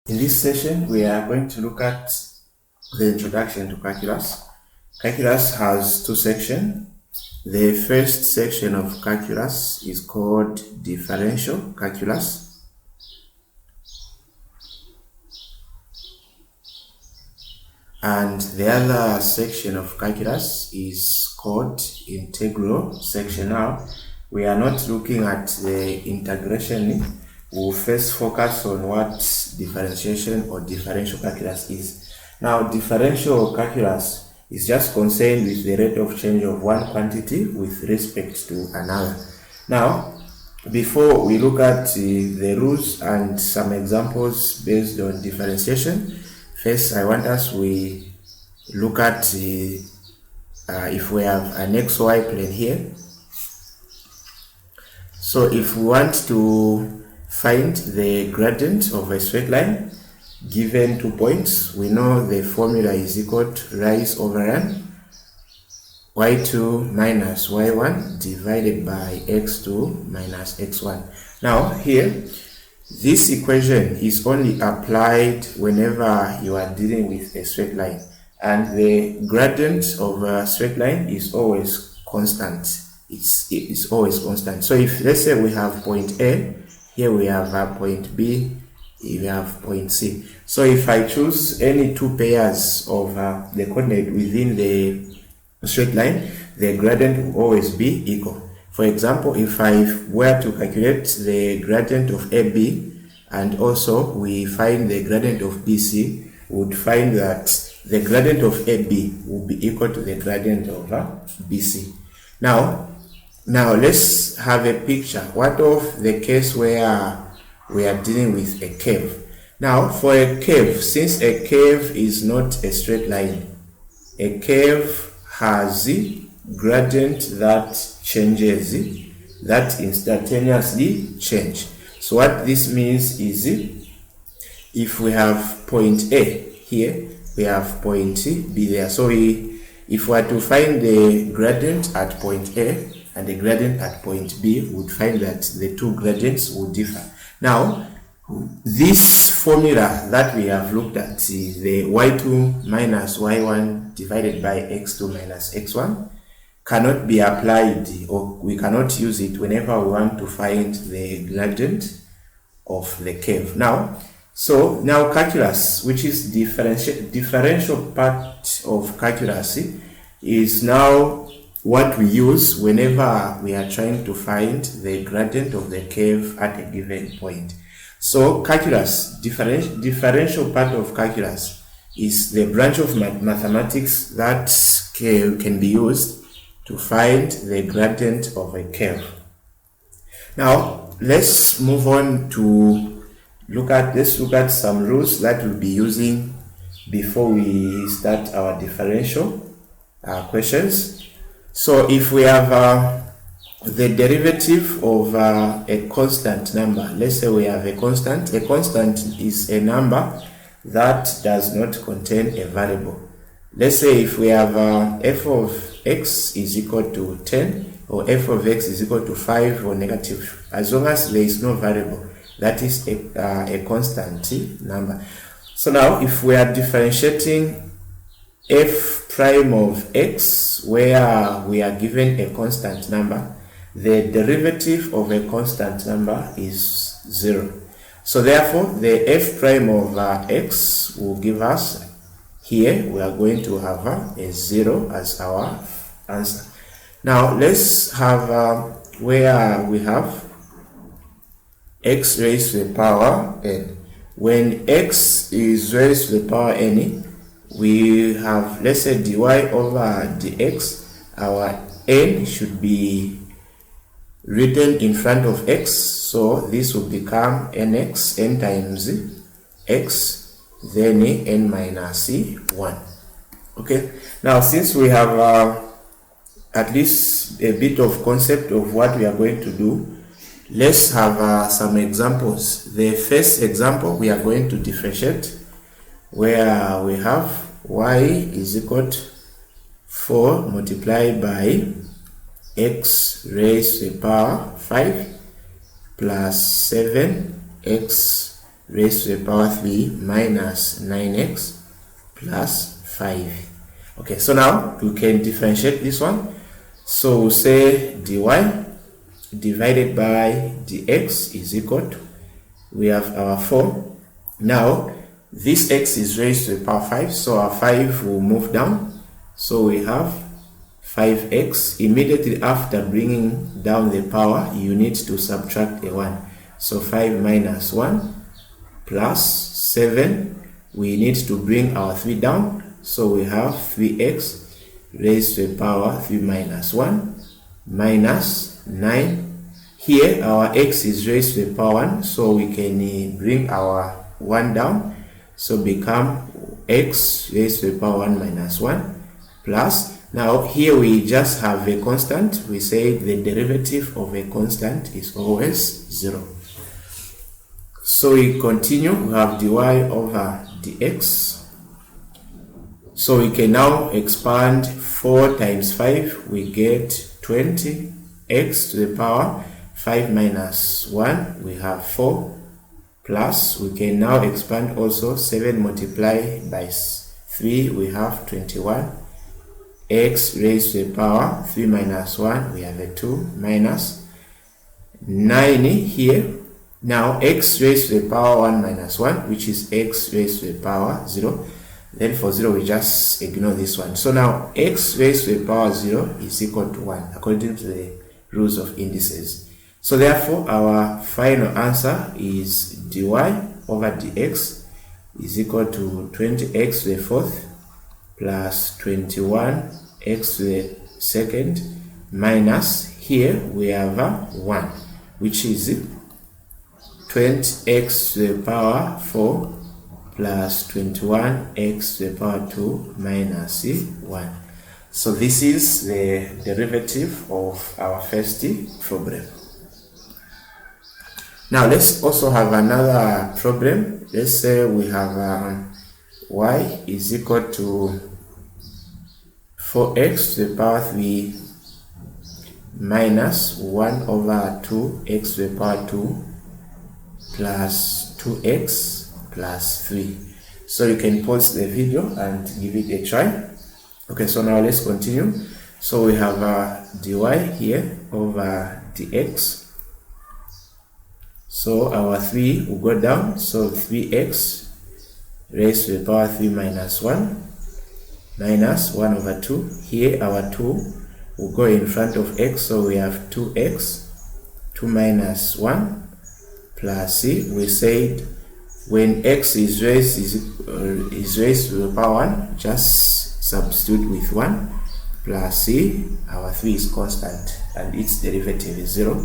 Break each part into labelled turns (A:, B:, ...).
A: In this session, we are going to look at the introduction to calculus. Calculus has two sections. The first section of calculus is called differential calculus. And the other section of calculus is called integral section. Now, we are not looking at the integration. We'll first focus on what differentiation or differential calculus is. Now, differential calculus is just concerned with the rate of change of one quantity with respect to another. Now, before we look at the rules and some examples based on differentiation, first I want us we look at if we have an xy plane here. So if we want to find the gradient of a straight line given 2 points, we know the formula is equal to rise over run y2 minus y1 divided by x2 minus x1. Now here, this equation is only applied whenever you are dealing with a straight line, and the gradient of a straight line is always constant. It's always constant. So if let's say we have point A, here we have a point B, we have point C. So if I choose any two pairs of the coordinate within the straight line, the gradient will always be equal. For example, if I were to calculate the gradient of AB and also we find the gradient of BC, we would find that the gradient of AB will be equal to the gradient of BC. Now let's have a picture. What of the case where we are dealing with a curve? Now for a curve, since a curve is not a straight line, a curve has a gradient that changes, that instantaneously change. So what this means is if we have point A here, we have point B there. So if we are to find the gradient at point A and the gradient at point B, we would find that the two gradients will differ. Now, this formula that we have looked at, the y2 minus y1 divided by x2 minus x1, cannot be applied, or we cannot use it whenever we want to find the gradient of the curve. Now calculus, which is differential part of calculus, is now what we use whenever we are trying to find the gradient of the curve at a given point. So calculus, differential part of calculus, is the branch of mathematics that can be used to find the gradient of a curve. Now let's move on to look at some rules that we'll be using before we start our differential questions. So if we have the derivative of a constant number, let's say we have a constant is a number that does not contain a variable. Let's say if we have f of x is equal to 10, or f of x is equal to 5 or negative, as long as there is no variable, that is a constant number. So now if we are differentiating f prime of x, where we are given a constant number, the derivative of a constant number is 0. So therefore the f prime of x will give us, here we are going to have a 0 as our answer. Now let's have where we have x raised to the power n. When x is raised to the power n, we have, let's say, dy over dx. Our n should be written in front of x, so this will become nx, n times x, then n minus 1. Okay, now since we have at least a bit of concept of what we are going to do, let's have some examples. The first example, we are going to differentiate, where we have y is equal to 4 multiplied by x raised to the power 5 plus 7x raised to the power 3 minus 9x plus 5. Okay, so now we can differentiate this one. So we'll say dy divided by dx is equal to, we have our 4. Now this x is raised to the power 5, so our 5 will move down. So we have 5x. Immediately after bringing down the power, you need to subtract a 1. So 5 minus 1 plus 7. We need to bring our 3 down. So we have 3x raised to the power 3 minus 1 minus 9. Here our x is raised to the power 1, so we can bring our 1 down. So become x raised to the power 1 minus 1 plus, now here we just have a constant. We say the derivative of a constant is always 0. So we continue, we have dy over dx. So we can now expand 4 times 5, we get 20x to the power 5 minus 1, we have 4, plus we can now expand also 7 multiplied by 3, we have 21, x raised to the power 3 minus 1, we have a 2, minus 9 here. Now x raised to the power 1 minus 1, which is x raised to the power 0. Then for 0 we just ignore this one. So now x raised to the power 0 is equal to 1 according to the rules of indices. So therefore our final answer is dy over dx is equal to 20x to the fourth plus 21x to the second minus, here we have a 1, which is 20x to the power 4 plus 21x to the power 2 minus 1. So this is the derivative of our first problem. Now let's also have another problem. Let's say we have y is equal to 4x to the power 3 minus 1 over 2x to the power 2 plus 2x plus 3. So you can pause the video and give it a try. Okay, so now let's continue. So we have dy here over dx. So our 3 will go down, so 3x raised to the power 3 minus 1 minus 1 over 2. Here our 2 will go in front of x, so we have 2x, 2 minus 1 plus c. We said when x is raised to the power 1, just substitute with 1 plus c. Our 3 is constant and its derivative is 0.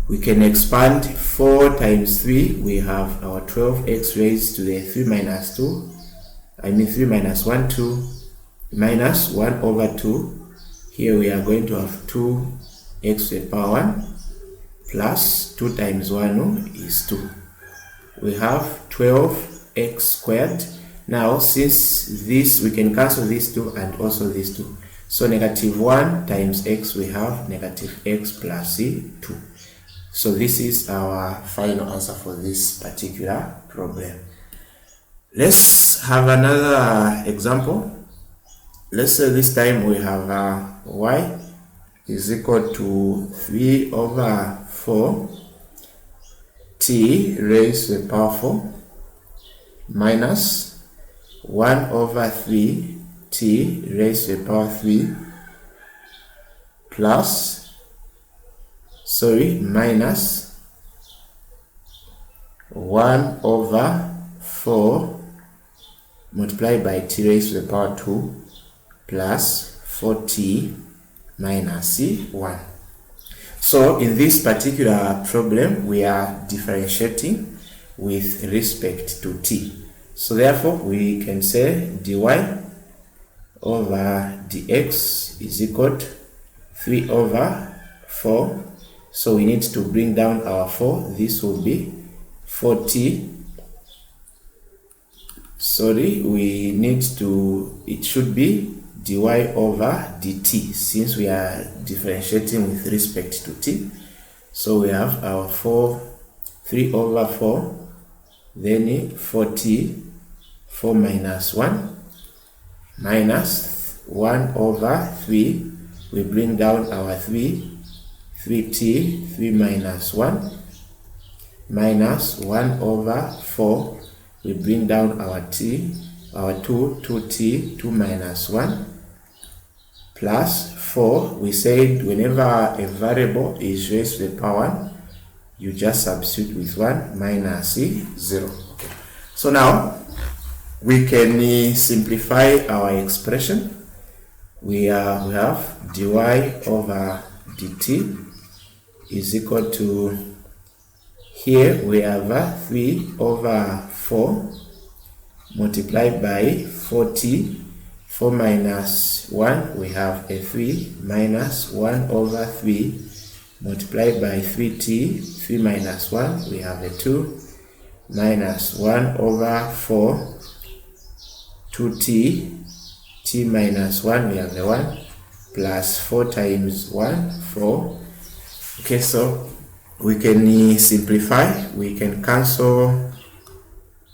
A: We can expand 4 times 3, we have our 12x raised to the 3 minus 2, 3 minus 1, 2 minus 1 over 2. Here we are going to have 2x to the power 1 plus 2 times 1 is 2. We have 12x squared. Now since this, we can cancel these 2 and also these 2. So negative 1 times x, we have negative x plus c 2. So this is our final answer for this particular problem. Let's have another example. Let's say this time we have y is equal to 3 over 4 t raised to the power 4 minus 1 over 3 t raised to the power 3 plus minus 1 over 4 multiplied by t raised to the power 2 plus 4t minus 1. So in this particular problem, we are differentiating with respect to t. So therefore, we can say dy over dx is equal to 3 over 4. So we need to bring down our 4. This will be 4t. We need to, it should be dy over dt, since we are differentiating with respect to t. So we have our 3 over 4 then 4t, 4 minus 1, minus 1 over 3, we bring down our 3, 3t, 3 minus 1, minus 1 over 4, we bring down our t, our 2, 2t, 2 minus 1, plus 4. We said whenever a variable is raised to the power 1, you just substitute with 1 minus 0. Okay. So now we can simplify our expression. We have dy over dt is equal to, here we have 3 over 4 multiplied by 4t, 4 minus 1, we have a 3 minus 1 over 3 multiplied by 3t, 3 minus 1, we have a 2 minus 1 over 4, 2t, t minus 1, we have a 1, plus 4 times 1, 4. Okay, so we can simplify. We can cancel,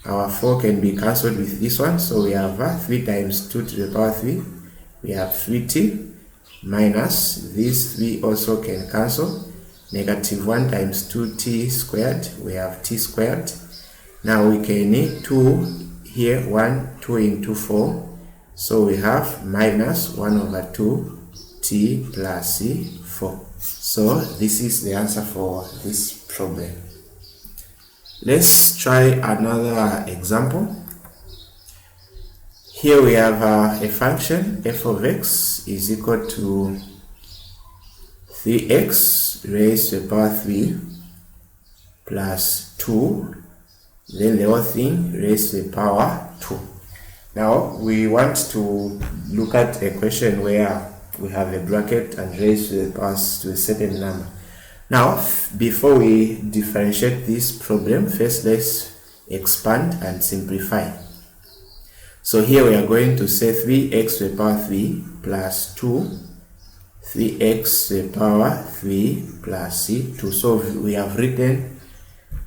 A: our 4 can be cancelled with this one, so we have 3 times 2 to the power 3, we have 3t, minus this 3 also can cancel, negative 1 times 2t squared, we have t squared. Now we can need 2 here, 1, 2 into 4, so we have minus 1 over 2t plus 4. So this is the answer for this problem. Let's try another example. Here we have a function f of x is equal to 3x raised to the power 3 plus 2, then the whole thing raised to the power 2. Now we want to look at a question where we have a bracket and raised to the powers to a certain number. Now before we differentiate this problem, first let's expand and simplify. So here we are going to say 3x to the power 3 plus 2, 3x to the power 3 plus 2. So we have written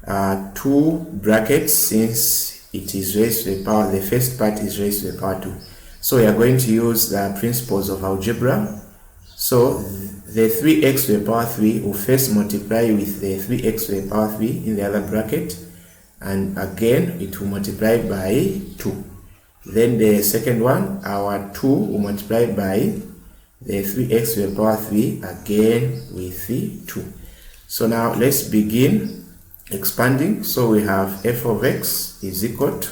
A: 2 brackets since it is raised to the power, the first part is raised to the power 2. So we are going to use the principles of algebra. So the 3x to the power 3 will first multiply with the 3x to the power 3 in the other bracket, and again it will multiply by 2. Then the second one, our 2 will multiply by the 3x to the power 3 again with the 2. So now let's begin expanding. So we have f of x is equal to,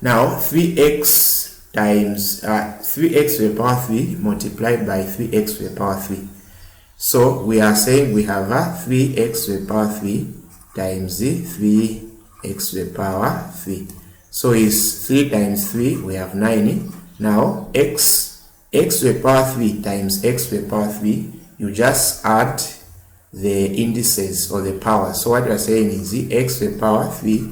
A: now 3x times 3x to the power 3 multiplied by 3x to the power 3. So we are saying we have 3x to the power 3 times the 3x to the power 3. So is 3 times 3, we have 9. Now x to the power 3 times x to the power 3, you just add the indices or the power. So what we are saying is the x to the power 3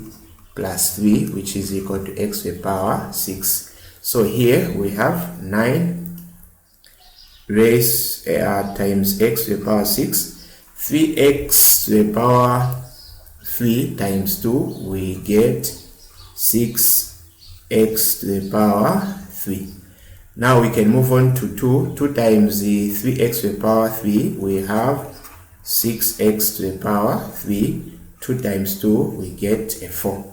A: plus 3, which is equal to x to the power 6. So here we have 9 raised times x to the power 6, 3x to the power 3 times 2, we get 6x to the power 3. Now we can move on to 2 times the 3x to the power 3, we have 6x to the power 3, 2 times 2, we get a 4.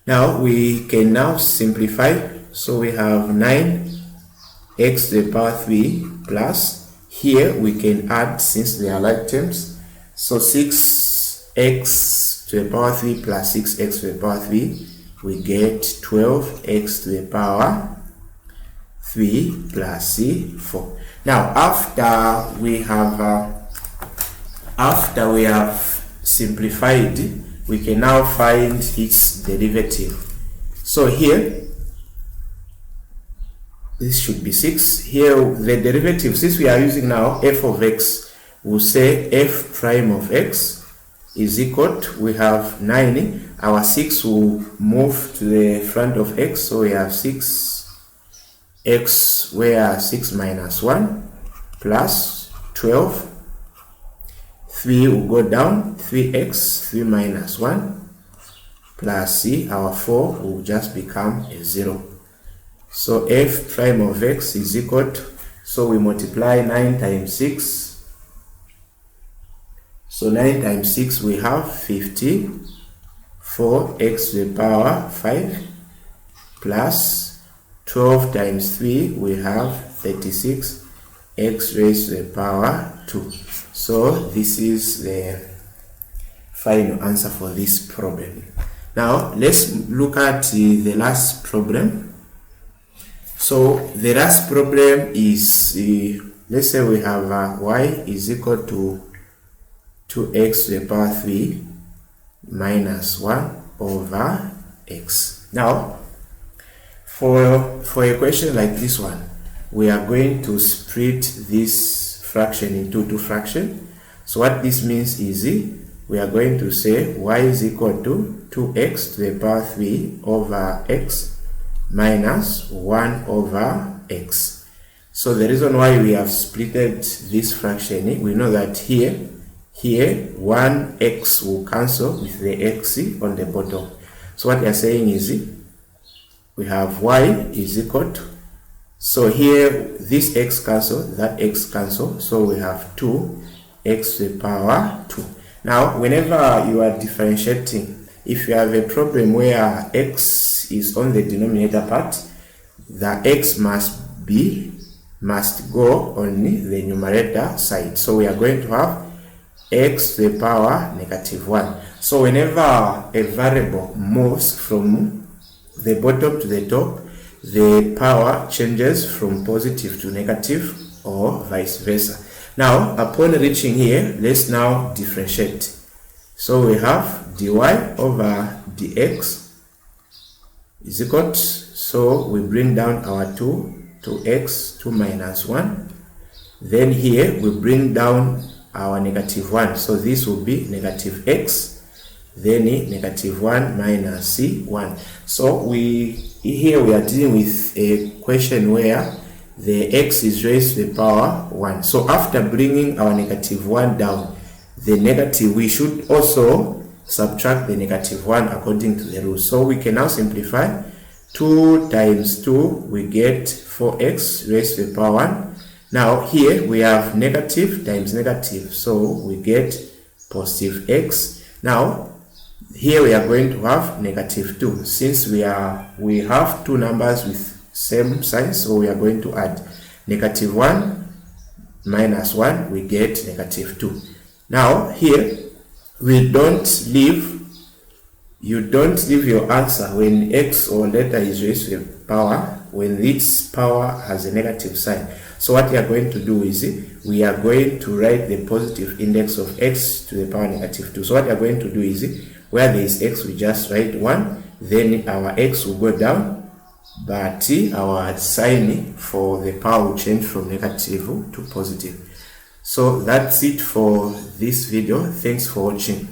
A: Now we can now simplify. So we have 9x to the power 3 plus, here we can add since they are like terms. So 6x to the power 3 plus 6x to the power 3, we get 12x to the power 3 plus 4. Now after we have simplified, we can now find its derivative. So here this should be 6. Here the derivative, since we are using now f of x, we'll say f prime of x is equal to, we have 9, our 6 will move to the front of x, so we have 6x, where 6 minus 1 plus 12, 3 will go down, 3x, 3 minus 1 plus our 4 will just become a 0. So f prime of x is equal to, so we multiply 9 times 6. So 9 times 6 we have 54 x to the power 5 plus 12 times 3 we have 36 x raised to the power 2. So this is the final answer for this problem. Now let's look at the last problem. So the last problem is, let's say we have y is equal to 2x to the power 3 minus 1 over x. Now for a question like this one, we are going to split this fraction into two fractions. So what this means is we are going to say y is equal to 2x to the power 3 over x minus 1 over x. So the reason why we have splitted this fraction, we know that here 1x will cancel with the x on the bottom. So what we are saying is we have y is equal to, so here this x cancel, that x cancel, so we have 2x to the power 2. Now whenever you are differentiating, if you have a problem where x is on the denominator part, the x must go on the numerator side. So we are going to have x to the power -1. So whenever a variable moves from the bottom to the top, the power changes from positive to negative or vice versa. Now upon reaching here, let's now differentiate. So we have dy over dx is equal to, so we bring down our 2 to x, 2 minus 1. Then here we bring down our -1, so this will be negative x, then -1 minus 1. So here we are dealing with a question where the x is raised to the power 1. So after bringing our -1 down, the negative, we should also subtract the -1 according to the rule. So we can now simplify. 2 times 2 we get 4x raised to the power 1. Now here we have negative times negative, so we get positive x. Now here we are going to have -2. Since we have two numbers with same signs, so we are going to add -1 minus 1, we get -2. Now here you don't leave your answer when x or letter is raised to the power when this power has a negative sign. So what we are going to do is we are going to write the positive index of x to the power -2. So what we are going to do is where there is x, we just write 1, then our x will go down, but our sign for the power will change from negative to positive. So that's it for this video. Thanks for watching.